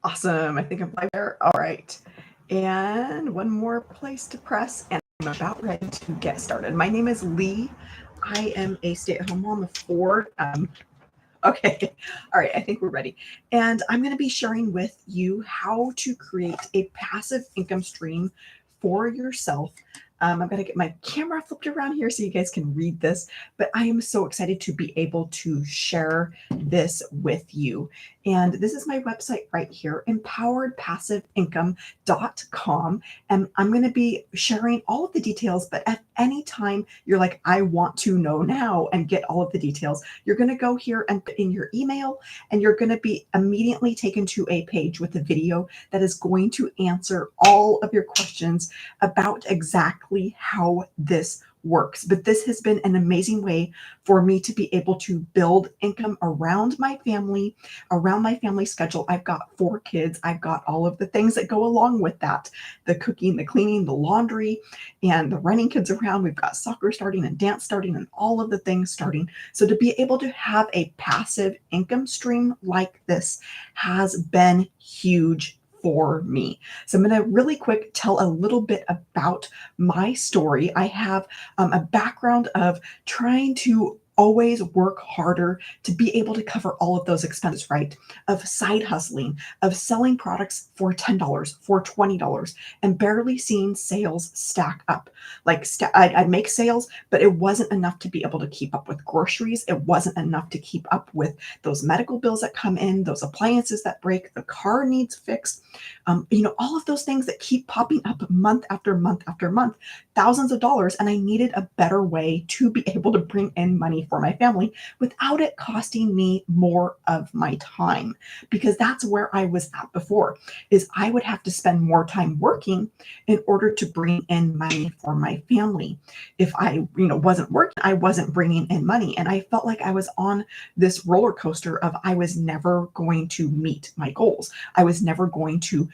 Awesome. I think I'm live there. All right. And one more place to press, and I'm about ready to get started. My name is Lee. I am a stay-at-home mom of four. Okay. All right. I think we're ready. And I'm going to be sharing with you how to create a passive income stream for yourself. I'm going to get my camera flipped around here so you guys can read this, but I am so excited to be able to share this with you. And this is my website right here, empoweredpassiveincome.com. And I'm going to be sharing all of the details, but at any time you're like, I want to know now and get all of the details, you're going to go here and put in your email, and you're going to be immediately taken to a page with a video that is going to answer all of your questions about exactly how this works. But this has been an amazing way for me to be able to build income around my family, around my family schedule. I've got four kids. I've got all of the things that go along with that, the cooking, the cleaning, the laundry, and the running kids around. We've got soccer starting and dance starting and all of the things starting. So to be able to have a passive income stream like this has been huge for me. So I'm going to really quick tell a little bit about my story. I have a background of trying to always work harder to be able to cover all of those expenses, right? Of side hustling, of selling products for $10, for $20, and barely seeing sales stack up. Like I'd make sales, but it wasn't enough to be able to keep up with groceries. It wasn't enough to keep up with those medical bills that come in, those appliances that break, the car needs fixed, all of those things that keep popping up month after month after month, thousands of dollars. And I needed a better way to be able to bring in money for my family without it costing me more of my time, because that's where I was at before, is I would have to spend more time working in order to bring in money for my family. If I, wasn't working, I wasn't bringing in money. And I felt like I was on this roller coaster of I was never going to meet my goals. I was never going to,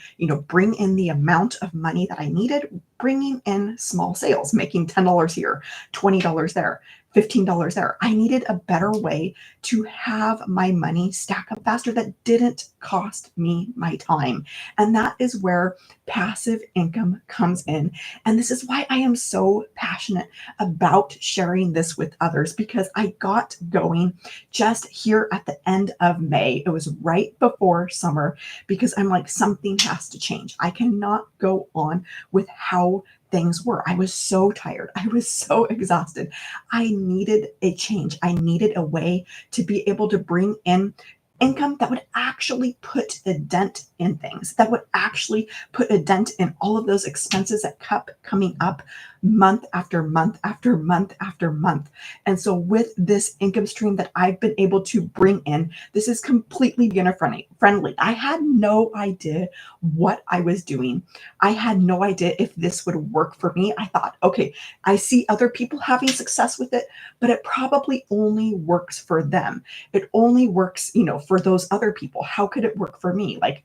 bring in the amount of money that I needed, bringing in small sales, making $10 here, $20 there, $15 there. I needed a better way to have my money stack up faster that didn't cost me my time. And that is where passive income comes in. And this is why I am so passionate about sharing this with others, because I got going just here at the end of May. It was right before summer, because I'm like, something has to change. I cannot go on with how things were. I was so tired. I was so exhausted. I needed a change. I needed a way to be able to bring in income that would actually put a dent in things, that would actually put a dent in all of those expenses that kept coming up month after month after month after month. And so with this income stream that I've been able to bring in, this is completely beginner friendly. I had no idea what I was doing. I had no idea if this would work for me. I thought, okay, I see other people having success with it, but it probably only works for them. It only works, for those other people. How could it work for me? Like,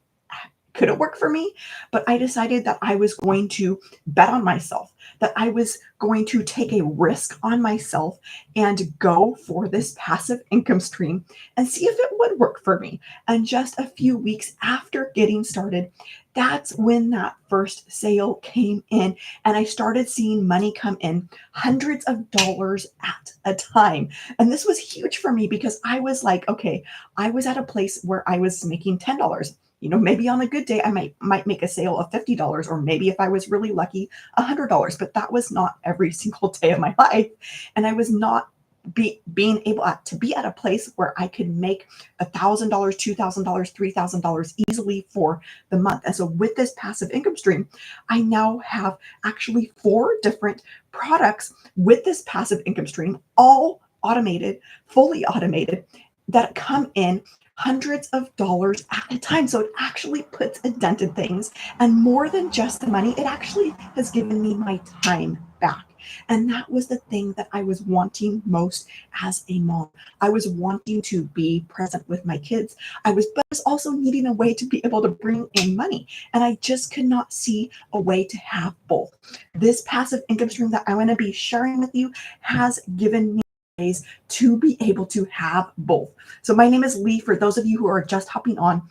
could it work for me? But I decided that I was going to bet on myself, that I was going to take a risk on myself and go for this passive income stream and see if it would work for me. And just a few weeks after getting started, that's when that first sale came in, and I started seeing money come in, hundreds of dollars at a time. And this was huge for me, because I was like, okay, I was at a place where I was making $10. Maybe on a good day, I might make a sale of $50, or maybe if I was really lucky, $100. But that was not every single day of my life. And I was not being able to be at a place where I could make $1,000, $2,000, $3,000 easily for the month. And so with this passive income stream, I now have actually 4 different products with this passive income stream, all automated, fully automated, that come in hundreds of dollars at a time. So it actually puts a dent in things. And more than just the money, it actually has given me my time back. And that was the thing that I was wanting most as a mom. I was wanting to be present with my kids. But I was also needing a way to be able to bring in money. And I just could not see a way to have both. This passive income stream that I'm going to be sharing with you has given me ways to be able to have both. So my name is Lee. For those of you who are just hopping on,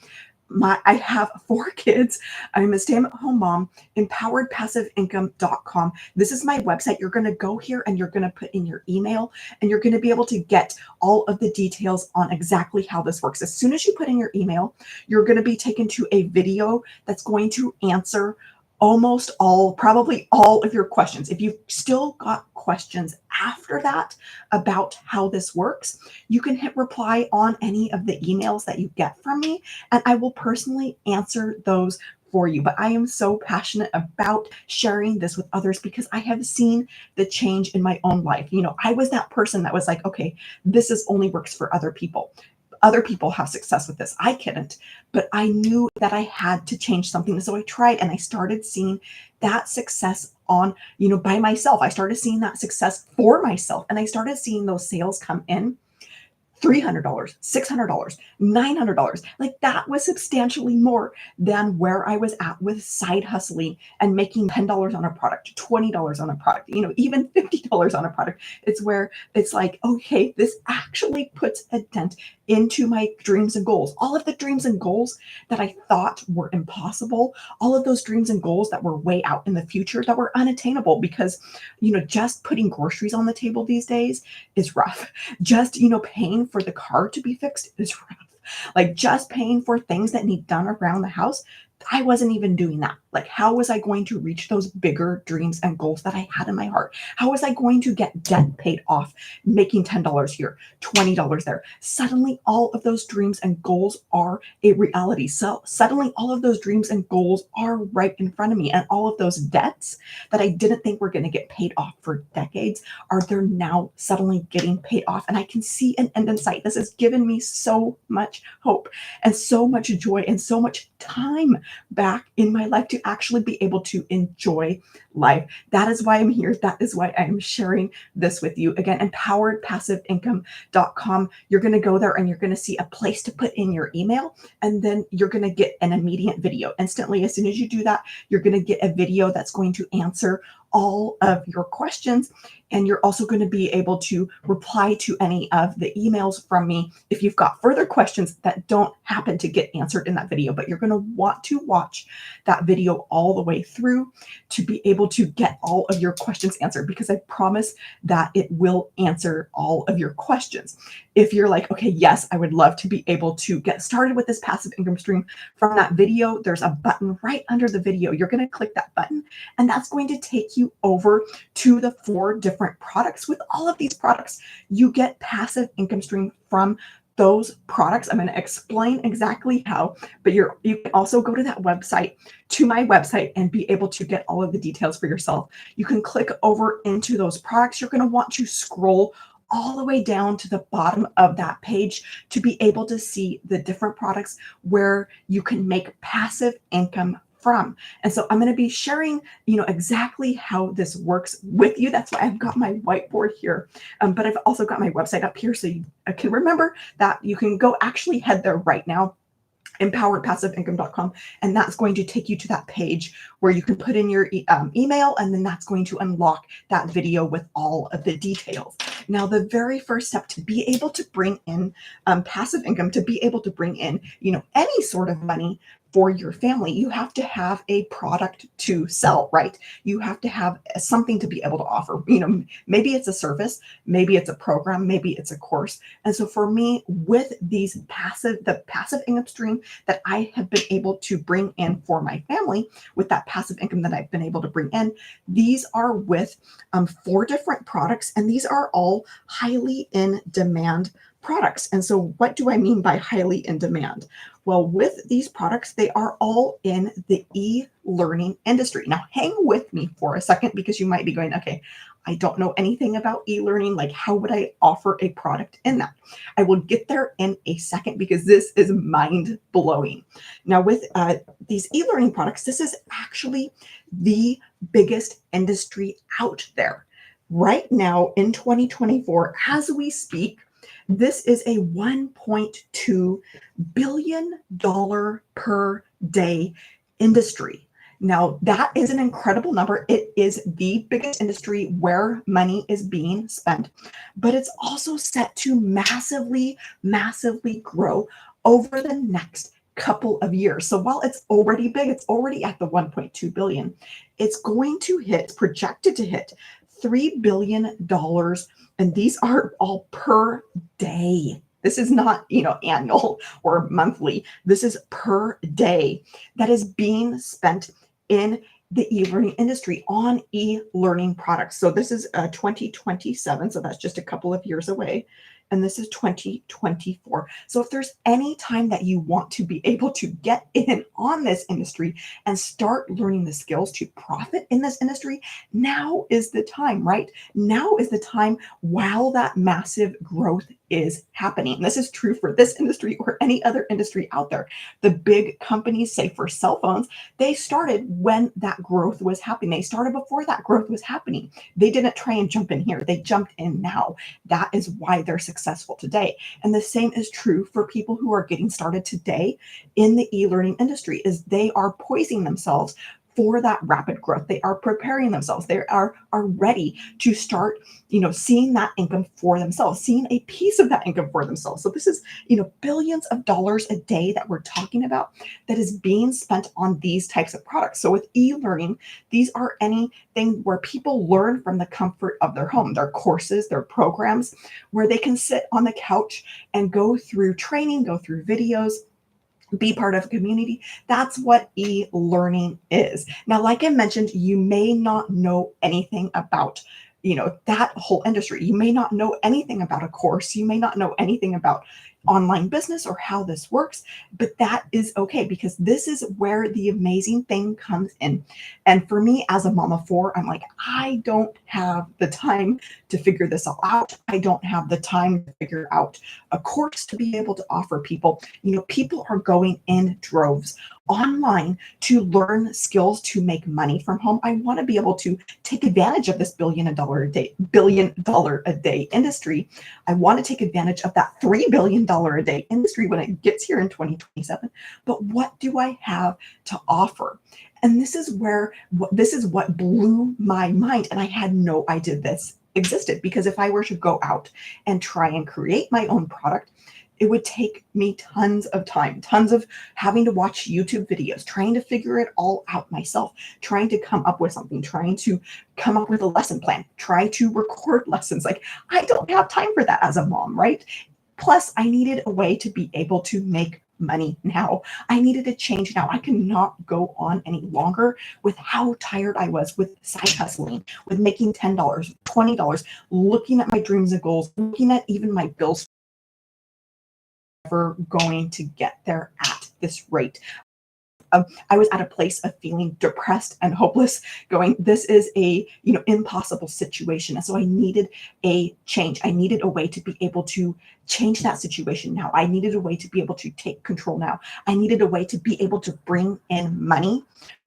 I have 4 kids. I'm a stay-at-home mom. Empoweredpassiveincome.com. This is my website. You're going to go here and you're going to put in your email and you're going to be able to get all of the details on exactly how this works. As soon as you put in your email, you're going to be taken to a video that's going to answer almost all, probably all of your questions. If you've still got questions after that about how this works, you can hit reply on any of the emails that you get from me, and I will personally answer those for you. But I am so passionate about sharing this with others because I have seen the change in my own life. I was that person that was like, okay, this is only works for other people. Other people have success with this. I couldn't, but I knew that I had to change something. So I tried and I started seeing that success by myself. I started seeing that success for myself and I started seeing those sales come in. $300, $600, $900. Like that was substantially more than where I was at with side hustling and making $10 on a product, $20 on a product, even $50 on a product. It's where it's like, okay, this actually puts a dent into my dreams and goals. All of the dreams and goals that I thought were impossible, all of those dreams and goals that were way out in the future that were unattainable because, just putting groceries on the table these days is rough. Just, paying for the car to be fixed is rough. Like just paying for things that need done around the house, I wasn't even doing that. Like, how was I going to reach those bigger dreams and goals that I had in my heart? How was I going to get debt paid off, making $10 here, $20 there? Suddenly, all of those dreams and goals are a reality. So suddenly, all of those dreams and goals are right in front of me. And all of those debts that I didn't think were going to get paid off for decades they're now suddenly getting paid off. And I can see an end in sight. This has given me so much hope and so much joy and so much time back in my life to actually be able to enjoy life. That is why I'm here. That is why I am sharing this with you. Again, empoweredpassiveincome.com. You're going to go there and you're going to see a place to put in your email, and then you're going to get an immediate video. Instantly, as soon as you do that, you're going to get a video that's going to answer all of your questions. And you're also going to be able to reply to any of the emails from me if you've got further questions that don't happen to get answered in that video. But you're going to want to watch that video all the way through to be able to get all of your questions answered, because I promise that it will answer all of your questions. If you're like, okay, yes, I would love to be able to get started with this passive income stream from that video, there's a button right under the video. You're going to click that button, and that's going to take you over to the 4 different products. With all of these products, you get passive income stream from those products. I'm going to explain exactly how, but you can also go to that website, to my website, and be able to get all of the details for yourself. You can click over into those products. You're going to want to scroll all the way down to the bottom of that page to be able to see the different products where you can make passive income from. And so I'm going to be sharing, exactly how this works with you. That's why I've got my whiteboard here. But I've also got my website up here so you can remember that you can go actually head there right now, empoweredpassiveincome.com, and that's going to take you to that page where you can put in your email, and then that's going to unlock that video with all of the details. Now, the very first step to be able to bring in passive income, to be able to bring in, any sort of money for your family, you have to have a product to sell, right? You have to have something to be able to offer. Maybe it's a service, maybe it's a program, maybe it's a course. And so for me, with the passive income stream that I have been able to bring in for my family, with that passive income that I've been able to bring in, these are with 4 different products, and these are all highly in demand products. And so what do I mean by highly in demand? Well, with these products, they are all in the e-learning industry. Now, hang with me for a second, because you might be going, okay, I don't know anything about e-learning. Like, how would I offer a product in that? I will get there in a second, because this is mind blowing. Now, with these e-learning products, this is actually the biggest industry out there. Right now in 2024, as we speak, this is a $1.2 billion per day industry. Now, that is an incredible number. It is the biggest industry where money is being spent, but it's also set to massively, massively grow over the next couple of years. So while it's already big, it's already at the 1.2 billion. It's going to hit, projected to hit $3 billion. And these are all per day. This is not, annual or monthly. This is per day that is being spent in the e-learning industry on e-learning products. So this is 2027. So that's just a couple of years away. And this is 2024. So if there's any time that you want to be able to get in on this industry and start learning the skills to profit in this industry, now is the time, right? Now is the time while that massive growth is happening. This is true for this industry or any other industry out there. The big companies, say for cell phones, they started when that growth was happening. They started before that growth was happening. They didn't try and jump in here. They jumped in now. That is why they're successful today. And the same is true for people who are getting started today in the e-learning industry, is they are poising themselves for that rapid growth. They are preparing themselves. They are ready to start, seeing that income for themselves, seeing a piece of that income for themselves. So this is, billions of dollars a day that we're talking about that is being spent on these types of products. So with e-learning, these are anything where people learn from the comfort of their home, their courses, their programs, where they can sit on the couch and go through training, go through videos, be part of a community. That's what e-learning is. Now, like I mentioned, you may not know anything about, that whole industry. You may not know anything about a course. You may not know anything about online business or how this works, but that is okay, because this is where the amazing thing comes in. And for me, as a mom of four, I'm like, I don't have the time to figure this all out. I don't have the time to figure out a course to be able to offer people. People are going in droves online to learn skills to make money from home. I want to be able to take advantage of this $billion a day industry. I want to take advantage of that $3 billion a day industry when it gets here in 2027. But what do I have to offer? And this is what blew my mind. And I had no idea this existed, because if I were to go out and try and create my own product, it would take me tons of time, tons of having to watch YouTube videos, trying to figure it all out myself, trying to come up with something, trying to come up with a lesson plan, try to record lessons. Like, I don't have time for that as a mom, right? Plus, I needed a way to be able to make money now. I needed a change now. I cannot go on any longer with how tired I was with side hustling, with making $10, $20, looking at my dreams and goals, looking at even my bills. Never going to get there at this rate. I was at a place of feeling depressed and hopeless, going, this is a impossible situation. And so I needed a change. I needed a way to be able to change that situation now. I needed a way to be able to take control now. I needed a way to be able to bring in money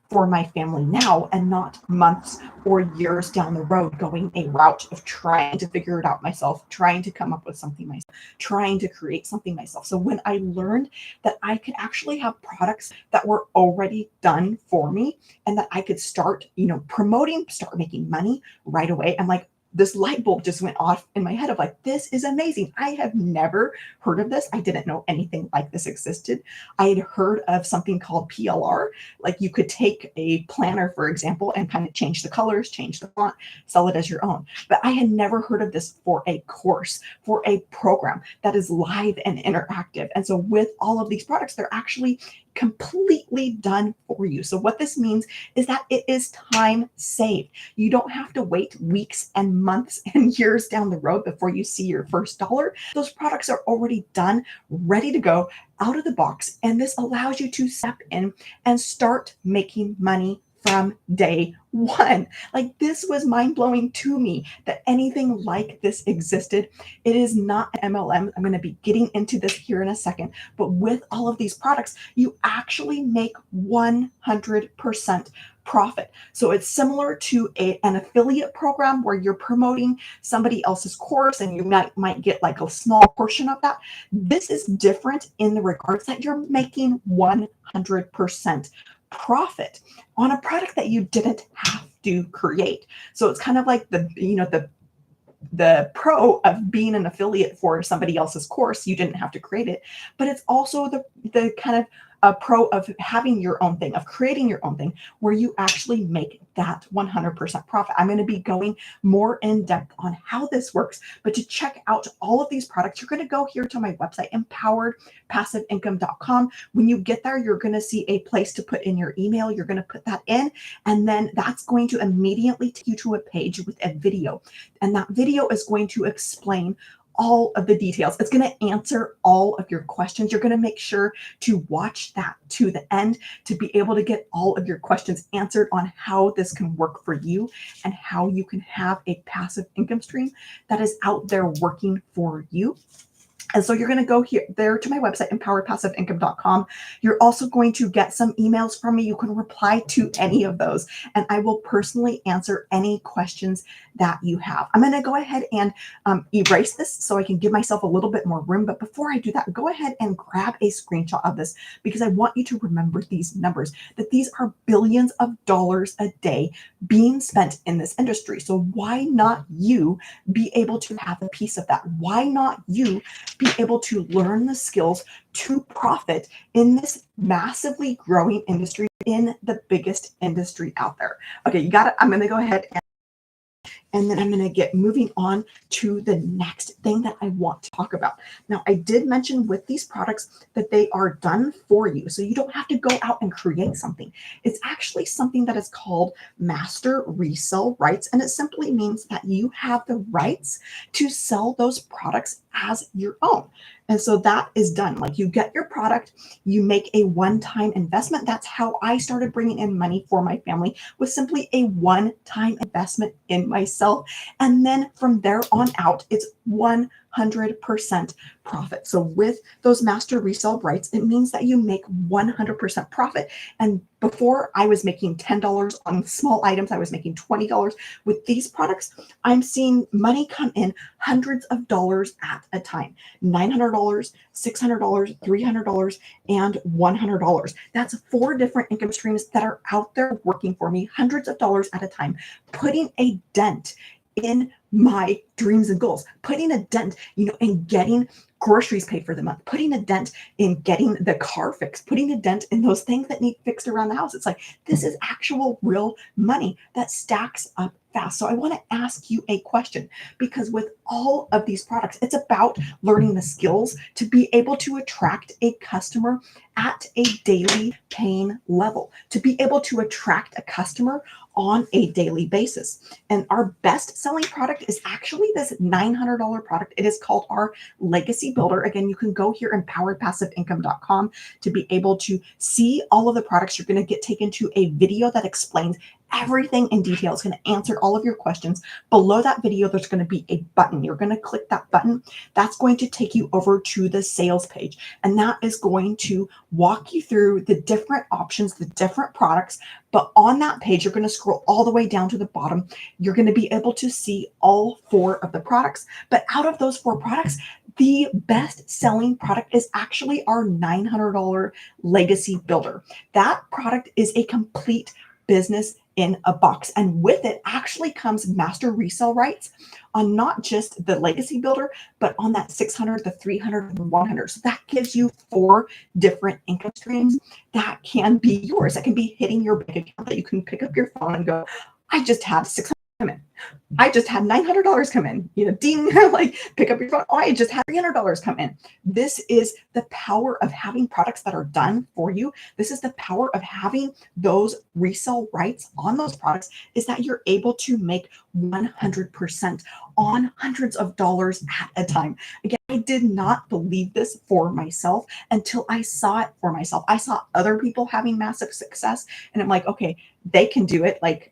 for my family now, and not months or years down the road going a route of trying to figure it out myself, trying to come up with something myself, trying to create something myself. So when I learned that I could actually have products that were already done for me, and that I could start, promoting, start making money right away, I'm like, this light bulb just went off in my head of like, this is amazing. I have never heard of this. I didn't know anything like this existed. I had heard of something called PLR. Like, you could take a planner, for example, and kind of change the colors, change the font, sell it as your own. But I had never heard of this for a course, for a program that is live and interactive. And so with all of these products, they're actually completely done for you. So what this means is that it is time saved. You don't have to wait weeks and months and years down the road before you see your first dollar. Those products are already done, ready to go, out of the box. And this allows you to step in and start making money from day one. Like, this was mind-blowing to me that anything like this existed. It is not an MLM. I'm going to be getting into this here in a second. But with all of these products, you actually make 100% profit. So it's similar to an affiliate program where you're promoting somebody else's course and you might get like a small portion of that. This is different in the regards that you're making 100% profit on a product that you didn't have to create. So it's kind of like the pro of being an affiliate for somebody else's course. You didn't have to create it, but it's also the kind of a pro of having your own thing, of creating your own thing where you actually make that 100% profit. I'm going to be going more in depth on how this works, but to check out all of these products, you're going to go here to my website, empoweredpassiveincome.com. When you get there, you're going to see a place to put in your email. You're going to put that in, and then that's going to immediately take you to a page with a video. And that video is going to explain all of the details. It's going to answer all of your questions. You're going to make sure to watch that to the end to be able to get all of your questions answered on how this can work for you and how you can have a passive income stream that is out there working for you. And so you're going to go here there to my website, empoweredpassiveincome.com. You're also going to get some emails from me. You can reply to any of those, and I will personally answer any questions that you have. I'm going to go ahead and erase this so I can give myself a little bit more room. But before I do that, go ahead and grab a screenshot of this, because I want you to remember these numbers, that these are billions of dollars a day being spent in this industry. So why not you be able to have a piece of that? Why not you be able to learn the skills to profit in this massively growing industry, in the biggest industry out there? Okay, you got it. I'm going to go ahead and then I'm going to get moving on to the next thing that I want to talk about. Now, I did mention with these products that they are done for you. So you don't have to go out and create something. It's actually something that is called master resale rights. And it simply means that you have the rights to sell those products as your own. And so that is done. Like, you get your product, you make a one-time investment. That's how I started bringing in money for my family, was simply a one-time investment in myself. And then from there on out, it's 100% profit. So with those master resale rights, it means that you make 100% profit. And before, I was making $10 on small items. I was making $20. With these products, I'm seeing money come in hundreds of dollars at a time. $900, $600, $300, and $100. That's 4 different income streams that are out there working for me, hundreds of dollars at a time, putting a dent in my dreams and goals, putting a dent, in getting groceries paid for the month, putting a dent in getting the car fixed, putting a dent in those things that need fixed around the house. It's like, this is actual real money that stacks up fast. So I want to ask you a question, because with all of these products, it's about learning the skills to be able to attract a customer at a daily paying level, to be able to attract a customer on a daily basis. And our best selling product is actually this $900 product. It is called our Legacy Builder. Again, you can go here, empoweredpassiveincome.com, to be able to see all of the products. You're going to get taken to a video that explains everything in detail. It's going to answer all of your questions. Below that video, there's going to be a button. You're going to click that button. That's going to take you over to the sales page. And that is going to walk you through the different options, the different products. But on that page, you're going to scroll all the way down to the bottom. You're going to be able to see all 4 of the products. But out of those 4 products, the best selling product is actually our $900 Legacy Builder. That product is a complete business in a box. And with it actually comes master resale rights on not just the Legacy Builder, but on that 600, the 300, and 100. So that gives you 4 different income streams that can be yours, that can be hitting your bank account, that you can pick up your phone and go, I just had 600 come in. I just had $900 come in, ding, like pick up your phone. Oh, I just had $300 come in. This is the power of having products that are done for you. This is the power of having those resale rights on those products, is that you're able to make 100% on hundreds of dollars at a time. Again, I did not believe this for myself until I saw it for myself. I saw other people having massive success, and I'm like, okay, they can do it. Like,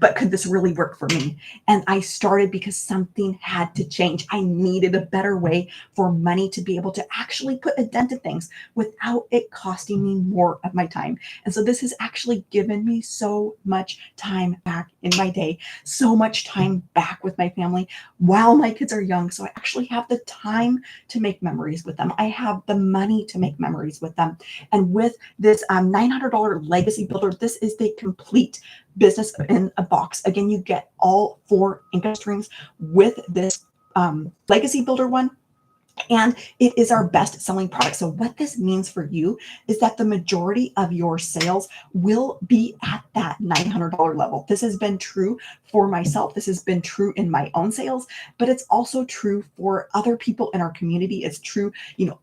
but could this really work for me? And I started because something had to change. I needed a better way for money to be able to actually put a dent in things without it costing me more of my time. And so this has actually given me so much time back in my day, so much time back with my family while my kids are young. So I actually have the time to make memories with them. I have the money to make memories with them. And with this $900 Legacy Builder, this is the complete business in a box. Again, you get all 4 income streams with this Legacy Builder one. And it is our best selling product. So what this means for you is that the majority of your sales will be at that $900 level. This has been true for myself. This has been true in my own sales, but it's also true for other people in our community. It's true,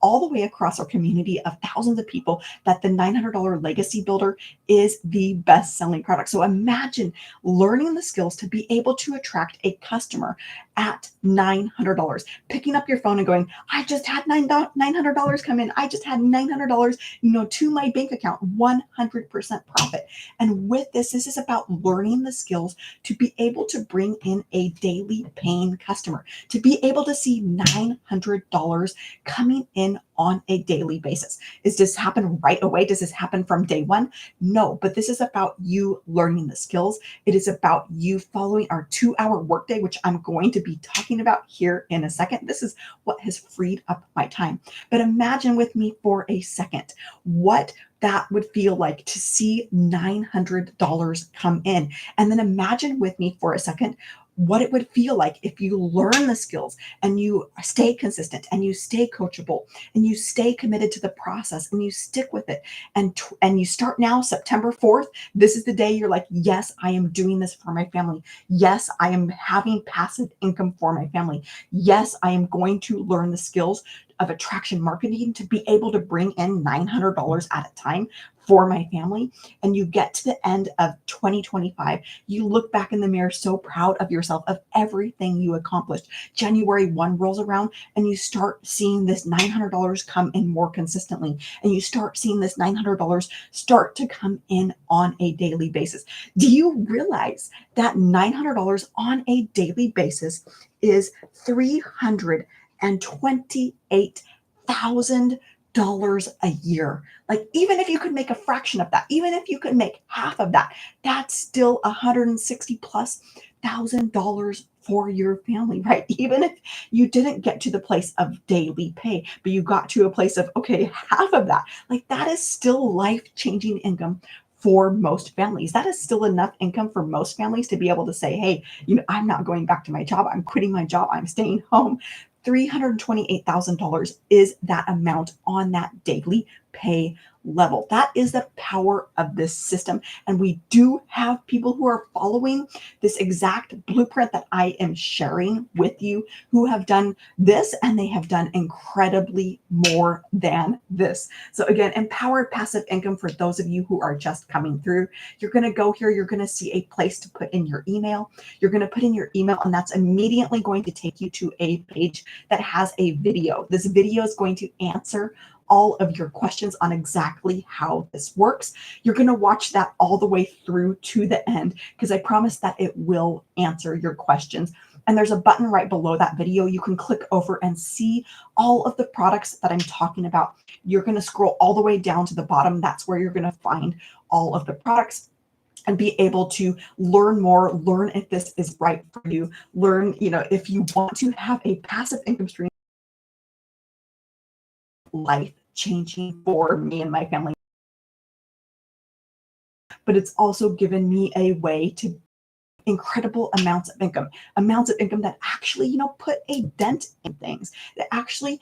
all the way across our community of thousands of people, that the $900 legacy builder is the best selling product. So imagine learning the skills to be able to attract a customer at $900, picking up your phone and going, I just had $900 come in. I just had $900, to my bank account, 100% profit. And with this is about learning the skills to be able to bring in a daily paying customer, to be able to see $900 coming in on a daily basis. Does this happen right away? Does this happen from day one? No, but this is about you learning the skills. It is about you following our 2-hour workday, which I'm going to be talking about here in a second. This is what has freed up my time. But imagine with me for a second what that would feel like to see $900 come in. And then imagine with me for a second what it would feel like if you learn the skills and you stay consistent and you stay coachable and you stay committed to the process and you stick with it. And you start now, September 4th. This is the day you're like, yes, I am doing this for my family. Yes, I am having passive income for my family. Yes, I am going to learn the skills of attraction marketing to be able to bring in $900 at a time for my family. And you get to the end of 2025, you look back in the mirror so proud of yourself, of everything you accomplished. January 1 rolls around and you start seeing this $900 come in more consistently. And you start seeing this $900 start to come in on a daily basis. Do you realize that $900 on a daily basis is $328,000 a year? Like, even if you could make a fraction of that, even if you could make half of that, that's still $160,000+ for your family, right? Even if you didn't get to the place of daily pay, but you got to a place of, okay, half of that, like that is still life-changing income for most families. That is still enough income for most families to be able to say, hey, I'm not going back to my job. I'm quitting my job. I'm staying home. $328,000 is that amount on that daily pay level. That is the power of this system. And we do have people who are following this exact blueprint that I am sharing with you, who have done this, and they have done incredibly more than this. So again, empowered passive income for those of you who are just coming through. You're going to go here. You're going to see a place to put in your email. You're going to put in your email, and that's immediately going to take you to a page that has a video. This video is going to answer all of your questions on exactly how this works. You're going to watch that all the way through to the end, because I promise that it will answer your questions. And there's a button right below that video. You can click over and see all of the products that I'm talking about. You're going to scroll all the way down to the bottom. That's where you're going to find all of the products and be able to learn more, learn if this is right for you, learn, if you want to have a passive income stream. Life changing for me and my family, but it's also given me a way to incredible amounts of income that actually, put a dent in things, that actually,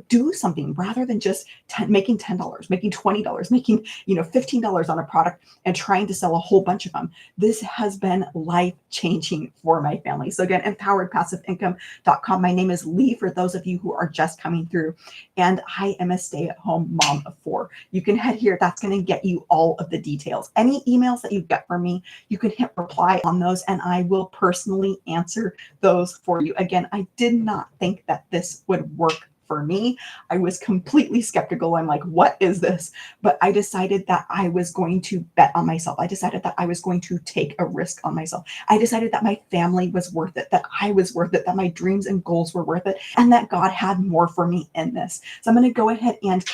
do something rather than just making $10, making $20, making, $15 on a product and trying to sell a whole bunch of them. This has been life changing for my family. So again, empoweredpassiveincome.com. My name is Lee, for those of you who are just coming through, and I am a stay-at-home mom of 4. You can head here. That's going to get you all of the details. Any emails that you get from me, you can hit reply on those, and I will personally answer those for you. Again, I did not think that this would work for me. I was completely skeptical. I'm like, what is this? But I decided that I was going to bet on myself. I decided that I was going to take a risk on myself. I decided that my family was worth it, that I was worth it, that my dreams and goals were worth it, and that God had more for me in this. So I'm going to go ahead and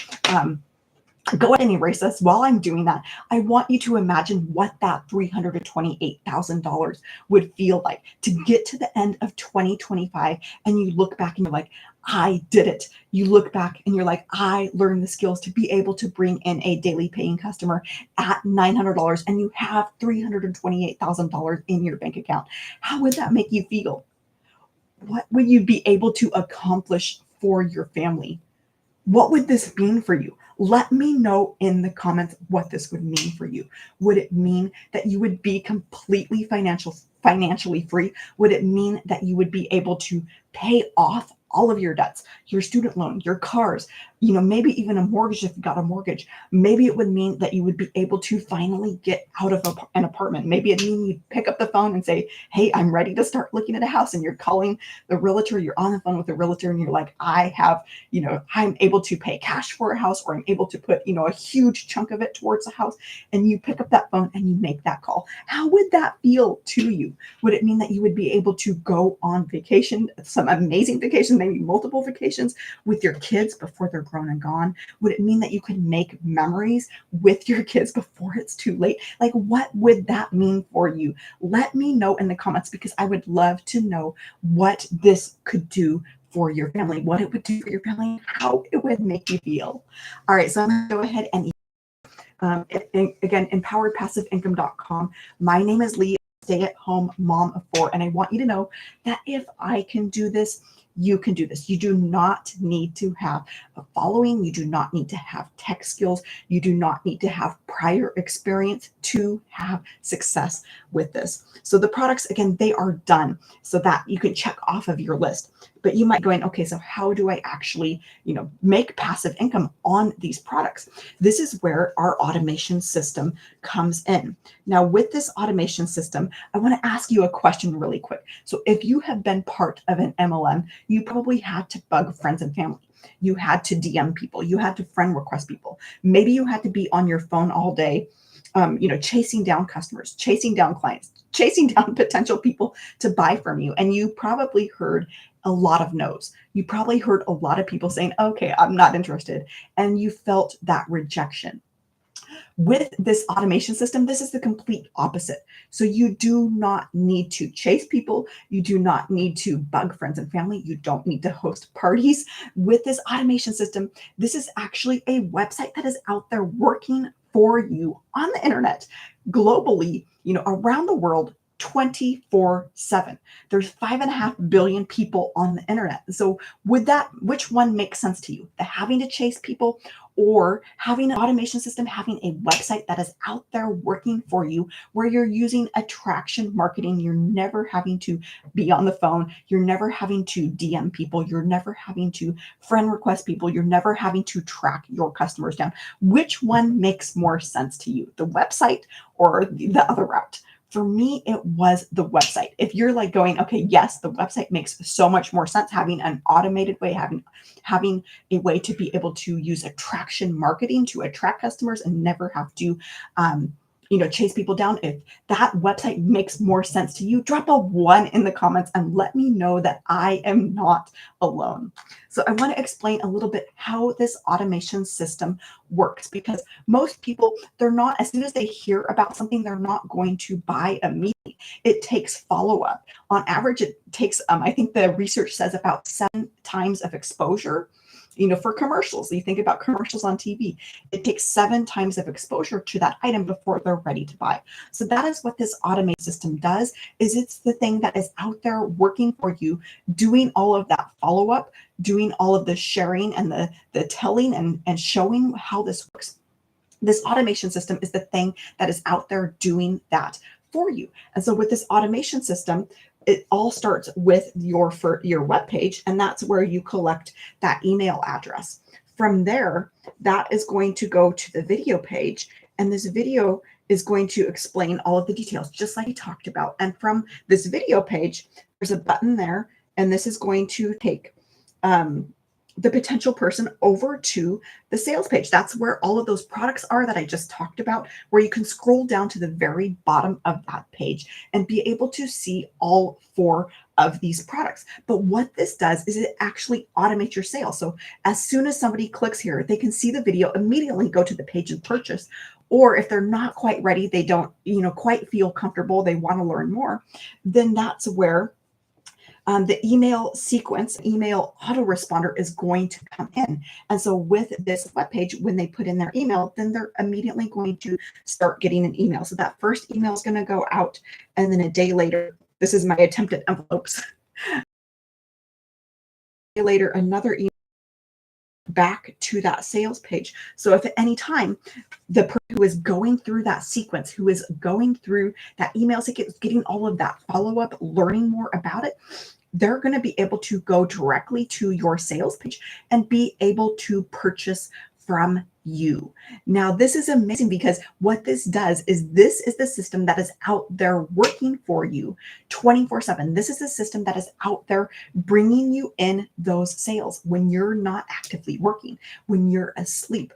erase this. While I'm doing that, I want you to imagine what that $328,000 would feel like to get to the end of 2025 and you look back and you're like, I did it. You look back and you're like, I learned the skills to be able to bring in a daily paying customer at $900, and you have $328,000 in your bank account. How would that make you feel? What would you be able to accomplish for your family? What would this mean for you? Let me know in the comments what this would mean for you. Would it mean that you would be completely financially free? Would it mean that you would be able to pay off all of your debts, your student loan, your cars, maybe even a mortgage if you got a mortgage? Maybe it would mean that you would be able to finally get out of an apartment. Maybe it mean you'd pick up the phone and say, hey, I'm ready to start looking at a house. And you're calling the realtor, you're on the phone with the realtor, and you're like, I'm able to pay cash for a house, or I'm able to put, a huge chunk of it towards a house. And you pick up that phone and you make that call. How would that feel to you? Would it mean that you would be able to go on vacation, some amazing vacations, maybe multiple vacations with your kids before they're grown and gone? Would it mean that you could make memories with your kids before it's too late? Like, what would that mean for you? Let me know in the comments, because I would love to know what this could do for your family, what it would do for your family, how it would make you feel. All right, so I'm going to go ahead and again, empoweredpassiveincome.com. My name is Lee, stay-at-home mom of 4, and I want you to know that if I can do this, you can do this. You do not need to have a following. You do not need to have tech skills. You do not need to have prior experience to have success with this. So the products, again, they are done so that you can check off of your list. But you might be going, okay, so how do I actually, make passive income on these products? This is where our automation system comes in. Now, with this automation system, I want to ask you a question really quick. So if you have been part of an MLM, you probably had to bug friends and family. You had to DM people. You had to friend request people. Maybe you had to be on your phone all day, chasing down customers, chasing down clients, chasing down potential people to buy from you. And you probably heard a lot of no's. You probably heard a lot of people saying, okay, I'm not interested. And you felt that rejection. With this automation system, this is the complete opposite. So you do not need to chase people. You do not need to bug friends and family. You don't need to host parties. With this automation system, this is actually a website that is out there working for you on the internet, globally, around the world, 24/7. There's 5.5 billion people on the internet. So which one makes sense to you? The having to chase people, or having an automation system, having a website that is out there working for you, where you're using attraction marketing? You're never having to be on the phone. You're never having to DM people. You're never having to friend request people. You're never having to track your customers down. Which one makes more sense to you? The website or the other route? For me, it was the website. If you're like going, okay, yes, the website makes so much more sense, having an automated way, having a way to be able to use attraction marketing to attract customers and never have to chase people down. If that website makes more sense to you, drop a 1 in the comments and let me know that I am not alone. So I want to explain a little bit how this automation system works, because most people, they're not, as soon as they hear about something, they're not going to buy immediately. It takes follow-up. On average, it takes, I think the research says, about 7 times of exposure. For commercials, you think about commercials on TV, it takes 7 times of exposure to that item before they're ready to buy. So that is what this automated system does, is it's the thing that is out there working for you, doing all of that follow-up, doing all of the sharing and the telling and showing how this works. This automation system is the thing that is out there doing that for you. And so with this automation system, it all starts with your web page, and that's where you collect that email address. From there, that is going to go to the video page, and this video is going to explain all of the details, just like we talked about. And from this video page, there's a button there, and this is going to take the potential person over to the sales page. That's where all of those products are that I just talked about, where you can scroll down to the very bottom of that page and be able to see all 4 of these products. But what this does is it actually automates your sale. So as soon as somebody clicks here, they can see the video, immediately go to the page and purchase. Or if they're not quite ready, they don't, quite feel comfortable, they want to learn more, then that's where the email sequence, email autoresponder is going to come in. And so with this webpage, when they put in their email, then they're immediately going to start getting an email. So that first email is going to go out, and then a day later, this is my attempt at envelopes. later another email back to that sales page. So if at any time the person who is going through that sequence, who is going through that email sequence, getting all of that follow up, learning more about it, they're going to be able to go directly to your sales page and be able to purchase from you. Now, this is amazing because what this does is this is the system that is out there working for you 24/7. This is the system that is out there bringing you in those sales when you're not actively working, when you're asleep.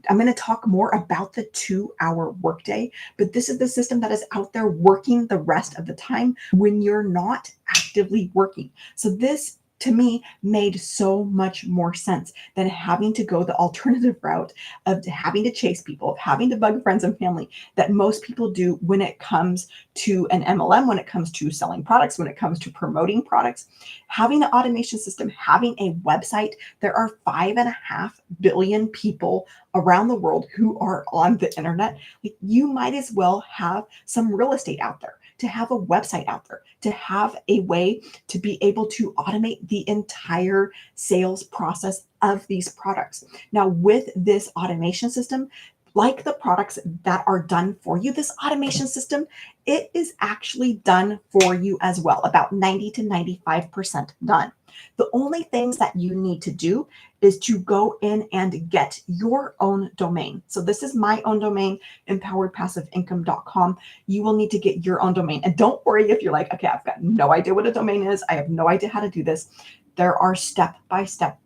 I'm going to talk more about the 2-hour workday, but this is the system that is out there working the rest of the time when you're not actively working. So this to me made so much more sense than having to go the alternative route of having to chase people, of having to bug friends and family that most people do when it comes to an MLM, when it comes to selling products, when it comes to promoting products. Having an automation system, having a website, there are 5.5 billion people around the world who are on the internet. Like, you might as well have some real estate out there, to have a website out there, to have a way to be able to automate the entire sales process of these products. Now, with this automation system, like the products that are done for you, this automation system, it is actually done for you as well, about 90 to 95% done. The only things that you need to do is to go in and get your own domain. So this is my own domain, empoweredpassiveincome.com. You will need to get your own domain. And don't worry if you're like, okay, I've got no idea what a domain is. I have no idea how to do this. There are step-by-step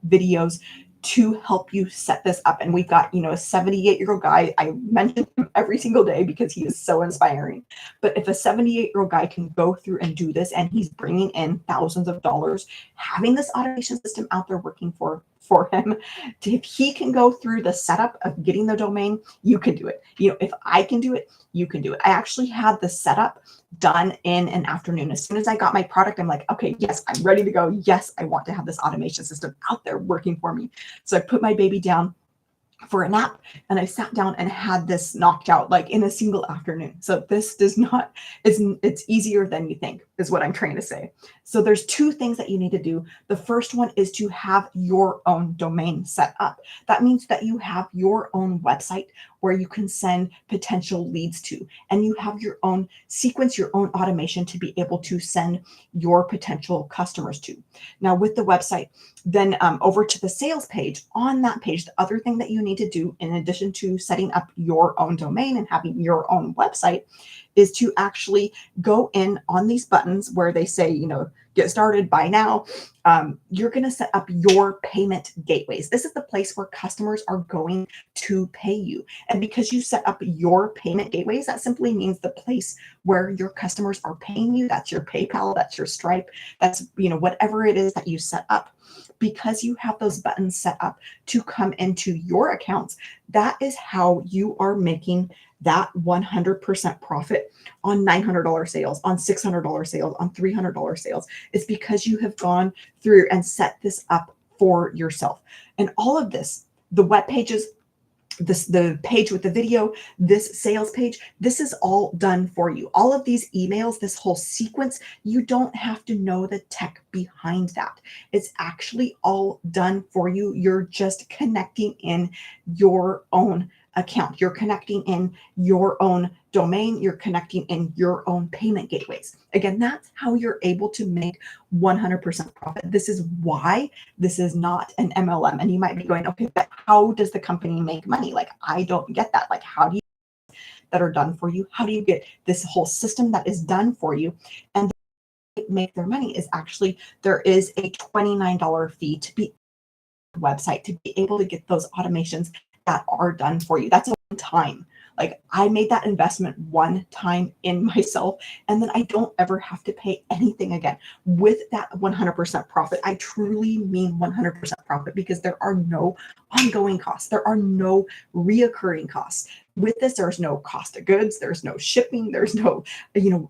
videos to help you set this up. And we've got, a 78-year-old guy. I mention him every single day because he is so inspiring. But if a 78-year-old guy can go through and do this, and he's bringing in thousands of dollars, having this automation system out there working for him, if he can go through the setup of getting the domain, you can do it. If I can do it, you can do it. I actually had the setup done in an afternoon. As soon as I got my product, I'm like, okay, yes, I'm ready to go. Yes, I want to have this automation system out there working for me. So I put my baby down for a nap and I sat down and had this knocked out like in a single afternoon. So this does not, it's easier than you think is what I'm trying to say. So there's 2 things that you need to do. The first one is to have your own domain set up. That means that you have your own website where you can send potential leads to, and you have your own sequence, your own automation to be able to send your potential customers to. Now with the website, then over to the sales page. On that page, the other thing that you need to do in addition to setting up your own domain and having your own website is to actually go in on these buttons where they say, get started, buy now. You're going to set up your payment gateways. This is the place where customers are going to pay you. And because you set up your payment gateways, that simply means the place where your customers are paying you. That's your PayPal, that's your Stripe, that's, whatever it is that you set up. Because you have those buttons set up to come into your accounts, that is how you are making that 100% profit on $900 sales, on $600 sales, on $300 sales. It's because you have gone through and set this up for yourself. And all of this, the web pages, the page with the video, this sales page, this is all done for you. All of these emails, this whole sequence, you don't have to know the tech behind that. It's actually all done for you. You're just connecting in your own account. You're connecting in your own domain. You're connecting in your own payment gateways. Again, that's how you're able to make 100% profit. This is why this is not an MLM. And you might be going, okay, but how does the company make money? Like, I don't get that. Like, how do you that are done for you? How do you get this whole system that is done for you? And they make their money is actually, there is a $29 fee to be on the website to be able to get those automations that are done for you. That's a one time. Like, I made that investment one time in myself, and then I don't ever have to pay anything again. With that 100% profit, I truly mean 100% profit, because there are no ongoing costs. There are no reoccurring costs. With this, there's no cost of goods, there's no shipping, there's no,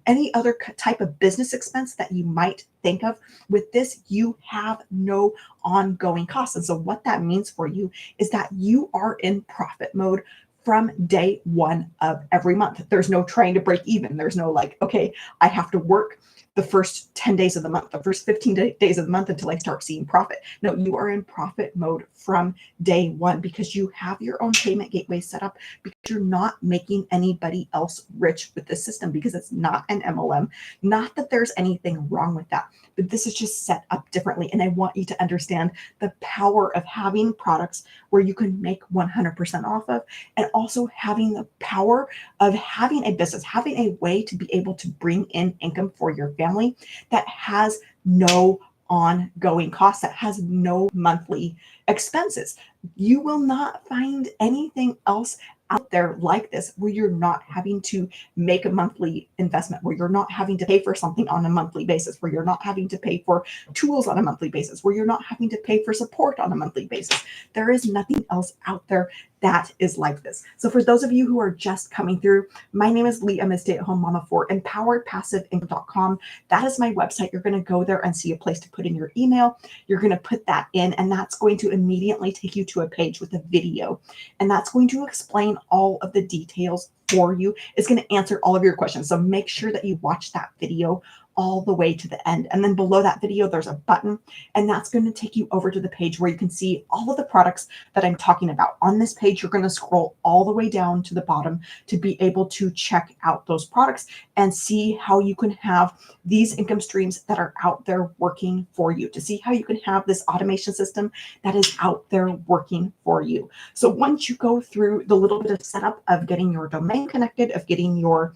any other type of business expense that you might think of. With this, you have no ongoing costs. And so what that means for you is that you are in profit mode from day one of every month. There's no trying to break even. There's no like, okay, I have to work the first 10 days of the month, the first 15 days of the month until I start seeing profit. No, you are in profit mode from day one because you have your own payment gateway set up, because you're not making anybody else rich with the system, because it's not an MLM. Not that there's anything wrong with that, but this is just set up differently. And I want you to understand the power of having products where you can make 100% off of, and also having the power of having a business, having a way to be able to bring in income for your family that has no ongoing costs, that has no monthly expenses. You will not find anything else out there like this where you're not having to make a monthly investment, where you're not having to pay for something on a monthly basis, where you're not having to pay for tools on a monthly basis, where you're not having to pay for support on a monthly basis. There is nothing else out there that is like this. So for those of you who are just coming through, my name is Lee. I'm a stay-at-home mama for empoweredpassiveincome.com. That is my website. You're going to go there and see a place to put in your email. You're going to put that in, and that's going to immediately take you to a page with a video. And that's going to explain all of the details for you. It's going to answer all of your questions. So make sure that you watch that video all the way to the end. And then below that video, there's a button, and that's going to take you over to the page where you can see all of the products that I'm talking about. On this page, you're going to scroll all the way down to the bottom to be able to check out those products and see how you can have these income streams that are out there working for you, to see how you can have this automation system that is out there working for you. So once you go through the little bit of setup of getting your domain connected, of getting your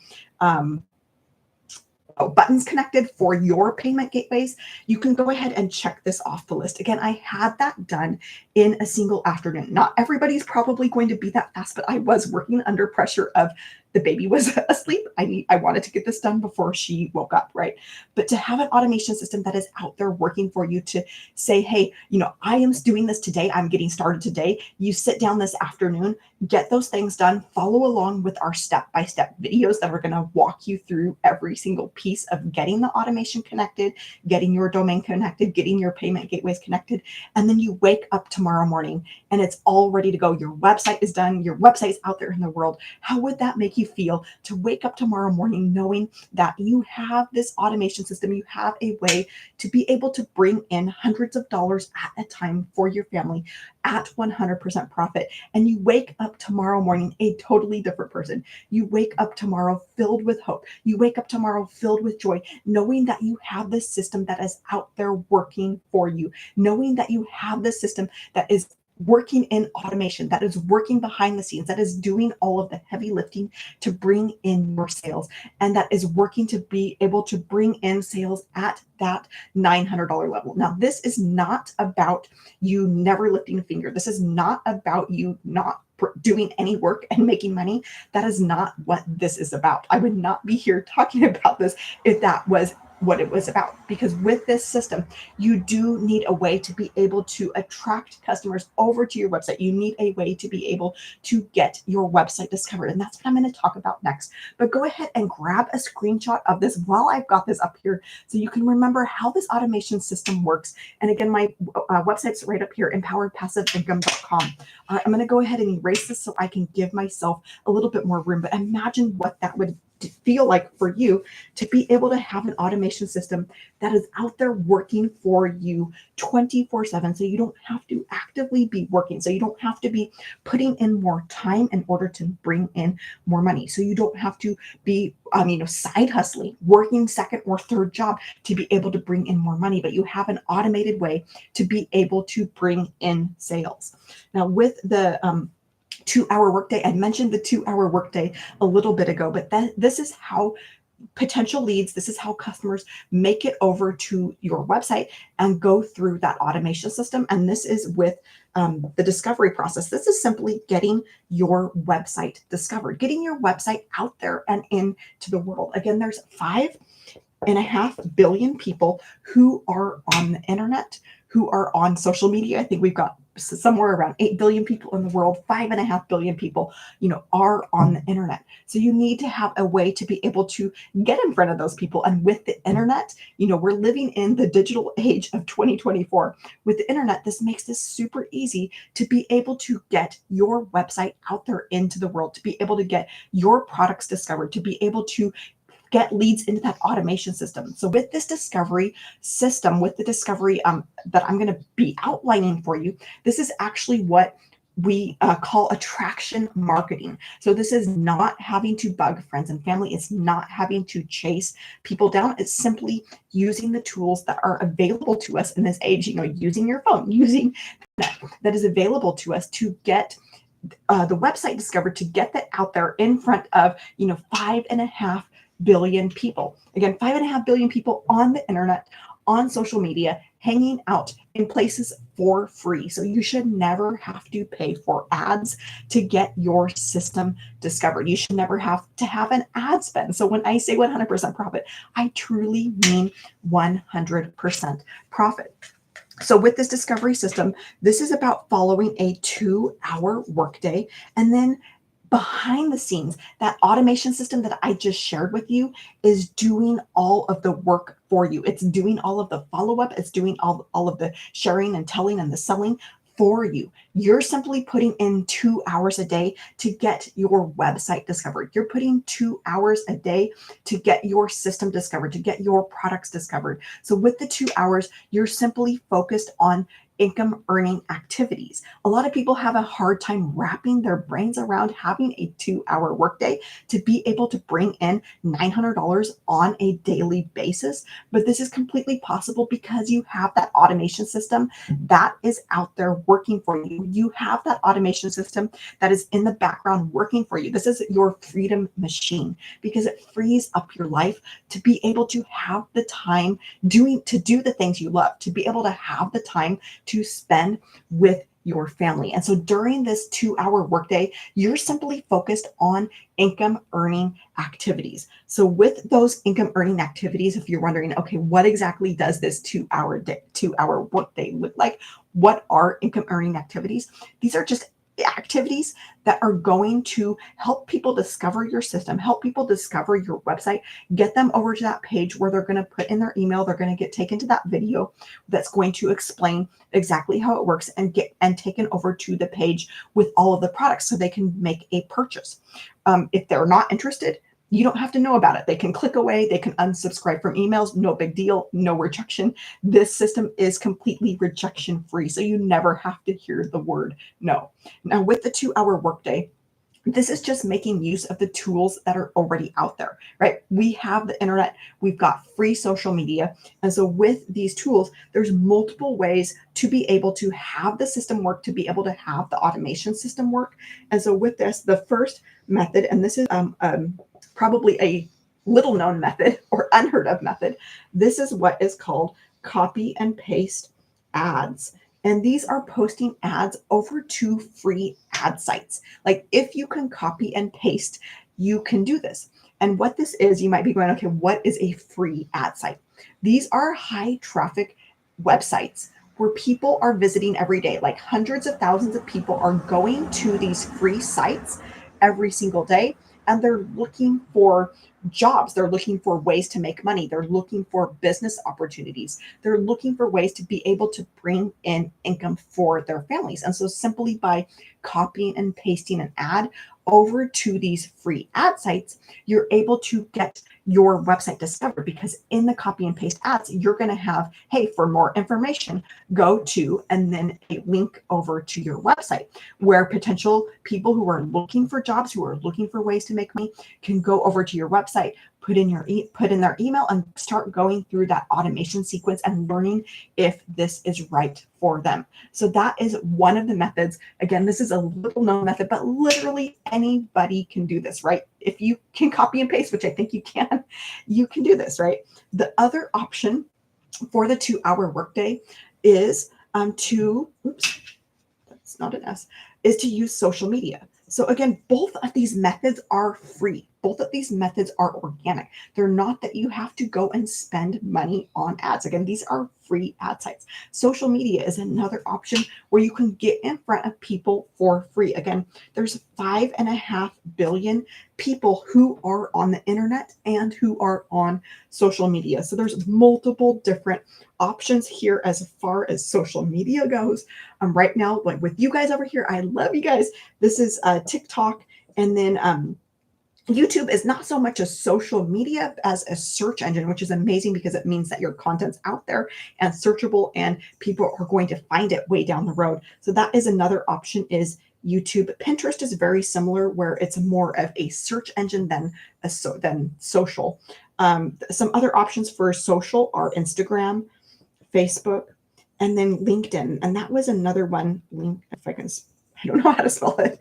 buttons connected for your payment gateways, you can go ahead and check this off the list. Again, I had that done in a single afternoon. Not everybody's probably going to be that fast, but I was working under pressure of the baby was asleep. I wanted to get this done before she woke up, right? But to have an automation system that is out there working for you, to say, hey, I am doing this today. I'm getting started today. You sit down this afternoon, get those things done, follow along with our step-by-step videos that are going to walk you through every single piece of getting the automation connected, getting your domain connected, getting your payment gateways connected. And then you wake up tomorrow morning and it's all ready to go. Your website is done. Your website is out there in the world. How would that make you feel to wake up tomorrow morning knowing that you have this automation system, you have a way to be able to bring in hundreds of dollars at a time for your family at 100% profit, and you wake up tomorrow morning a totally different person? You wake up tomorrow filled with hope. You wake up tomorrow filled with joy, knowing that you have this system that is out there working for you, knowing that you have this system that is working in automation, that is working behind the scenes, that is doing all of the heavy lifting to bring in more sales, and that is working to be able to bring in sales at that $900 level. Now, this is not about you never lifting a finger. This is not about you not doing any work and making money. That is not what this is about. I would not be here talking about this if that was what it was about, because with this system, you do need a way to be able to attract customers over to your website. You need a way to be able to get your website discovered. And that's what I'm going to talk about next. But go ahead and grab a screenshot of this while I've got this up here so you can remember how this automation system works. And again, my website's right up here, empoweredpassiveincome.com. I'm going to go ahead and erase this so I can give myself a little bit more room. But imagine what that would feel like for you to be able to have an automation system that is out there working for you 24/7. So you don't have to actively be working. So you don't have to be putting in more time in order to bring in more money. So you don't have to be, side hustling, working second or third job to be able to bring in more money, but you have an automated way to be able to bring in sales. Now with the 2-hour workday, I mentioned the 2-hour workday a little bit ago, but this is how potential leads, this is how customers make it over to your website and go through that automation system. And this is with the discovery process. This is simply getting your website discovered, getting your website out there and into the world. Again, there's 5.5 billion people who are on the internet, who are on social media. I think we've got somewhere around 8 billion people in the world, 5.5 billion people, are on the internet. So you need to have a way to be able to get in front of those people. And with the internet, we're living in the digital age of 2024. With the internet, this makes this super easy to be able to get your website out there into the world, to be able to get your products discovered, to be able to get leads into that automation system. So with this discovery system, with the discovery that I'm going to be outlining for you, this is actually what we call attraction marketing. So this is not having to bug friends and family. It's not having to chase people down. It's simply using the tools that are available to us in this age, using your phone, using that is available to us to get the website discovered, to get that out there in front of 5.5 billion people. Again, 5.5 billion people on the internet, on social media, hanging out in places for free. So you should never have to pay for ads to get your system discovered. You should never have to have an ad spend. So when I say 100% profit, I truly mean 100% profit. So with this discovery system, this is about following a 2-hour workday. And then behind the scenes, that automation system that I just shared with you is doing all of the work for you. It's doing all of the follow-up. It's doing all of the sharing and telling and the selling for you. You're simply putting in 2 hours a day to get your website discovered. You're putting 2 hours a day to get your system discovered, to get your products discovered. So with the 2 hours, you're simply focused on income earning activities. A lot of people have a hard time wrapping their brains around having a 2-hour workday to be able to bring in $900 on a daily basis. But this is completely possible because you have that automation system that is out there working for you. You have that automation system that is in the background working for you. This is your freedom machine because it frees up your life to be able to have the time to do the things you love, to be able to have the time to spend with your family. And so during this 2-hour workday, you're simply focused on income earning activities. So with those income earning activities, if you're wondering, okay, what exactly does this 2-hour workday look like? What are income earning activities? These are just activities that are going to help people discover your system, help people discover your website, get them over to that page where they're going to put in their email, they're going to get taken to that video that's going to explain exactly how it works and get taken over to the page with all of the products so they can make a purchase. If they're not interested, you don't have to know about it. They can click away, they can unsubscribe from emails, no big deal, no rejection. This system is completely rejection free, so you never have to hear the word no. Now, with the 2-hour workday, this is just making use of the tools that are already out there, right? We have the internet, we've got free social media. And so with these tools, there's multiple ways to be able to have the system work, to be able to have the automation system work. And so with this, the first method, and this is probably a little known method or unheard of method, this is what is called copy and paste ads. And these are posting ads over to free ad sites. Like if you can copy and paste, you can do this. And what this is, you might be going, okay, what is a free ad site? These are high traffic websites where people are visiting every day. Like hundreds of thousands of people are going to these free sites every single day. And they're looking for jobs. They're looking for ways to make money. They're looking for business opportunities. They're looking for ways to be able to bring in income for their families. And so simply by copying and pasting an ad over to these free ad sites, you're able to get your website discovered because in the copy and paste ads, you're going to have, hey, for more information, go to, and then a link over to your website where potential people who are looking for jobs, who are looking for ways to make money, can go over to your website, put in their email and start going through that automation sequence and learning if this is right for them. So that is one of the methods. Again, this is a little known method, but literally anybody can do this, right? If you can copy and paste, which I think you can do this, right? The other option for the 2-hour workday is that's not an S, is to use social media. So again, both of these methods are free. both of these methods are organic. They're not that you have to go and spend money on ads. Again, these are free ad sites. Social media is another option where you can get in front of people for free. Again, there's 5.5 billion people who are on the internet and who are on social media. So there's multiple different options here as far as social media goes. Right now, like with you guys over here, I love you guys. This is TikTok, and then YouTube is not so much a social media as a search engine, which is amazing because it means that your content's out there and searchable and people are going to find it way down the road. So that is another option is YouTube. Pinterest is very similar where it's more of a search engine than than social. Some other options for social are Instagram, Facebook, and then LinkedIn. And that was another one. Link, if I can, I don't know how to spell it.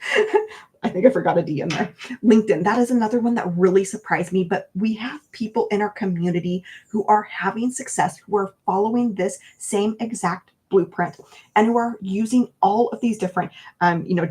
I think I forgot a D in there. LinkedIn. That is another one that really surprised me. But we have people in our community who are having success, who are following this same exact blueprint and who are using all of these different,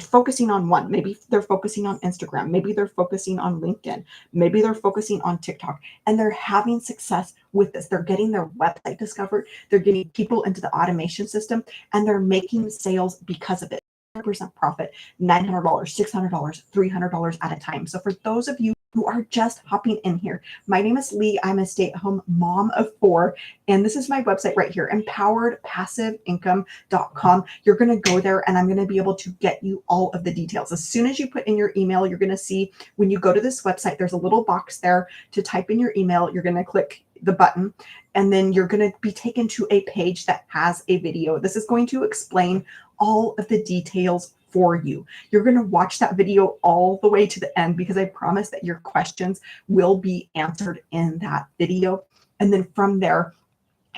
focusing on one. Maybe they're focusing on Instagram. Maybe they're focusing on LinkedIn. Maybe they're focusing on TikTok, and they're having success with this. They're getting their website discovered. They're getting people into the automation system, and they're making sales because of it. 100% profit, $900, $600, $300 at a time. So for those of you who are just hopping in here, my name is Lee. I'm a stay-at-home mom of 4, and this is my website right here, empoweredpassiveincome.com. You're going to go there, and I'm going to be able to get you all of the details. As soon as you put in your email, you're going to see when you go to this website, there's a little box there to type in your email. You're going to click the button, and then you're going to be taken to a page that has a video. This is going to explain all of the details for you. You're going to watch that video all the way to the end because I promise that your questions will be answered in that video. And then from there,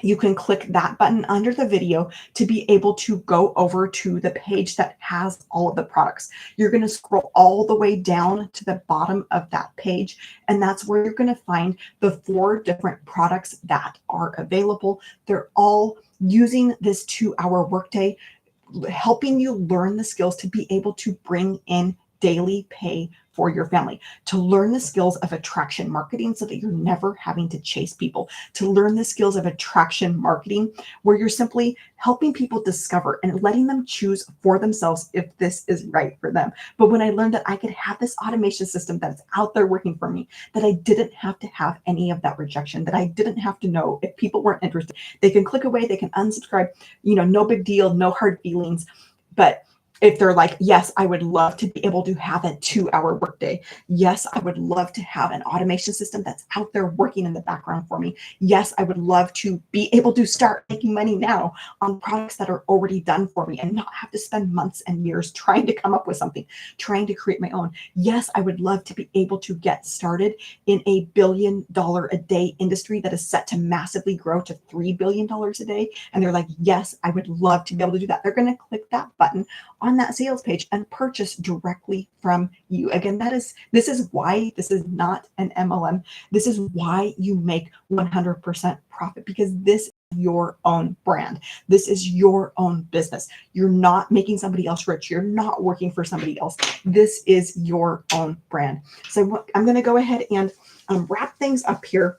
you can click that button under the video to be able to go over to the page that has all of the products. You're going to scroll all the way down to the bottom of that page, and that's where you're going to find the 4 different products that are available. They're all using this 2-hour workday, helping you learn the skills to be able to bring in daily pay for your family, to learn the skills of attraction marketing so that you're never having to chase people, to learn the skills of attraction marketing where you're simply helping people discover and letting them choose for themselves if this is right for them. But when I learned that I could have this automation system that's out there working for me, that I didn't have to have any of that rejection, that I didn't have to know if people weren't interested, they can click away, they can unsubscribe, no big deal, no hard feelings. But if they're like, yes, I would love to be able to have a 2-hour workday. Yes, I would love to have an automation system that's out there working in the background for me. Yes, I would love to be able to start making money now on products that are already done for me and not have to spend months and years trying to come up with something, trying to create my own. Yes, I would love to be able to get started in a $1 billion a day industry that is set to massively grow to $3 billion a day. And they're like, yes, I would love to be able to do that. They're going to click that button on that sales page and purchase directly from you. Again, this is why this is not an MLM. This is why you make 100% profit, because this is your own brand. This is your own business. You're not making somebody else rich. You're not working for somebody else. This is your own brand. So I'm going to go ahead and wrap things up here.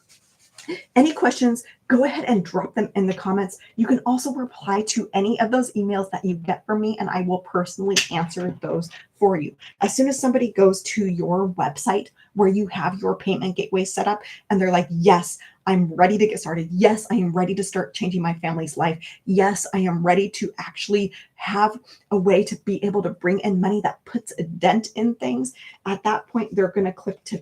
Any questions, go ahead and drop them in the comments. You can also reply to any of those emails that you get from me, and I will personally answer those for you. As soon as somebody goes to your website where you have your payment gateway set up and they're like, yes, I'm ready to get started. Yes, I am ready to start changing my family's life. Yes, I am ready to actually have a way to be able to bring in money that puts a dent in things. At that point, they're going to click to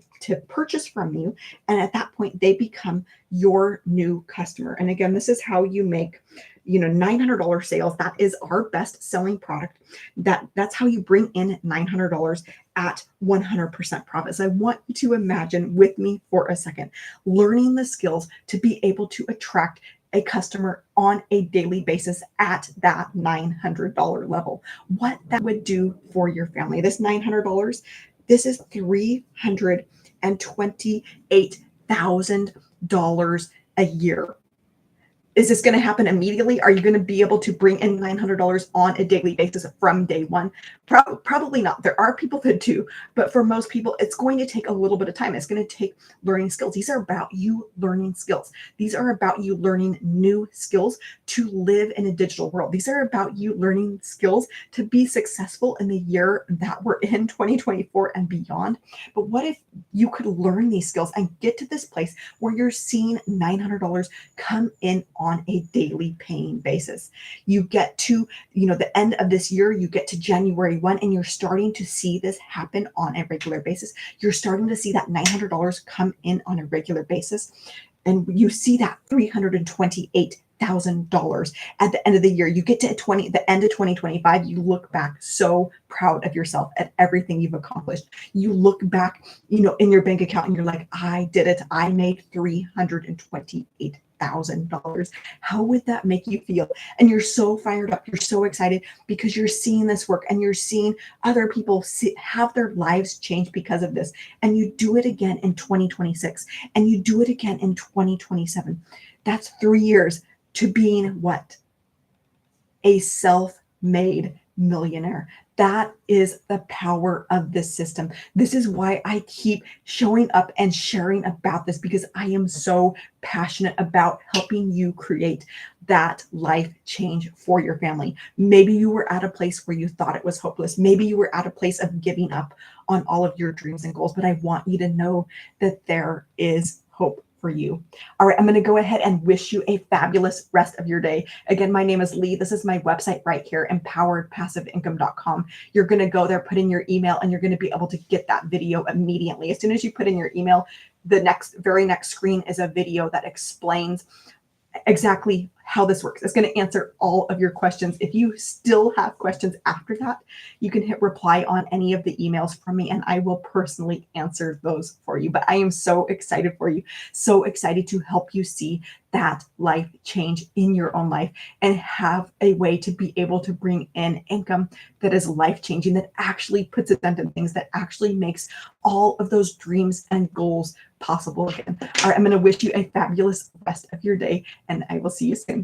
purchase from you. And at that point, they become your new customer. And again, this is how you make, $900 sales. That is our best selling product. That's how you bring in $900 at 100% profit. So I want you to imagine with me for a second, learning the skills to be able to attract a customer on a daily basis at that $900 level. What that would do for your family. This $900, this is $328,000 a year. Is this going to happen immediately? Are you going to be able to bring in $900 on a daily basis from day one? Probably not. There are people that do, but for most people, it's going to take a little bit of time. It's going to take learning skills. These are about you learning skills. These are about you learning new skills to live in a digital world. These are about you learning skills to be successful in the year that we're in, 2024 and beyond. But what if you could learn these skills and get to this place where you're seeing $900 come in on a daily paying basis? You get to, the end of this year, you get to January 1, and you're starting to see this happen on a regular basis. You're starting to see that $900 come in on a regular basis. And you see that $328,000 at the end of the year. You get to the end of 2025, you look back so proud of yourself at everything you've accomplished. You look back, in your bank account, and you're like, I did it. I made $328,000. How would that make you feel? And you're so fired up. You're so excited because you're seeing this work, and you're seeing other people have their lives change because of this. And you do it again in 2026, and you do it again in 2027. That's 3 years to being what? A self-made millionaire. That is the power of this system. This is why I keep showing up and sharing about this, because I am so passionate about helping you create that life change for your family. Maybe you were at a place where you thought it was hopeless. Maybe you were at a place of giving up on all of your dreams and goals, but I want you to know that there is hope for you. All right, I'm going to go ahead and wish you a fabulous rest of your day. Again, my name is Lee. This is my website right here, empoweredpassiveincome.com. You're going to go there, put in your email, and you're going to be able to get that video immediately. As soon as you put in your email, the very next screen is a video that explains exactly how this works. It's going to answer all of your questions. If you still have questions after that, you can hit reply on any of the emails from me, and I will personally answer those for you. But I am so excited for you, so excited to help you see that life change in your own life and have a way to be able to bring in income that is life-changing, that actually puts a dent in things, that actually makes all of those dreams and goals possible again. All right, I'm going to wish you a fabulous rest of your day, and I will see you soon.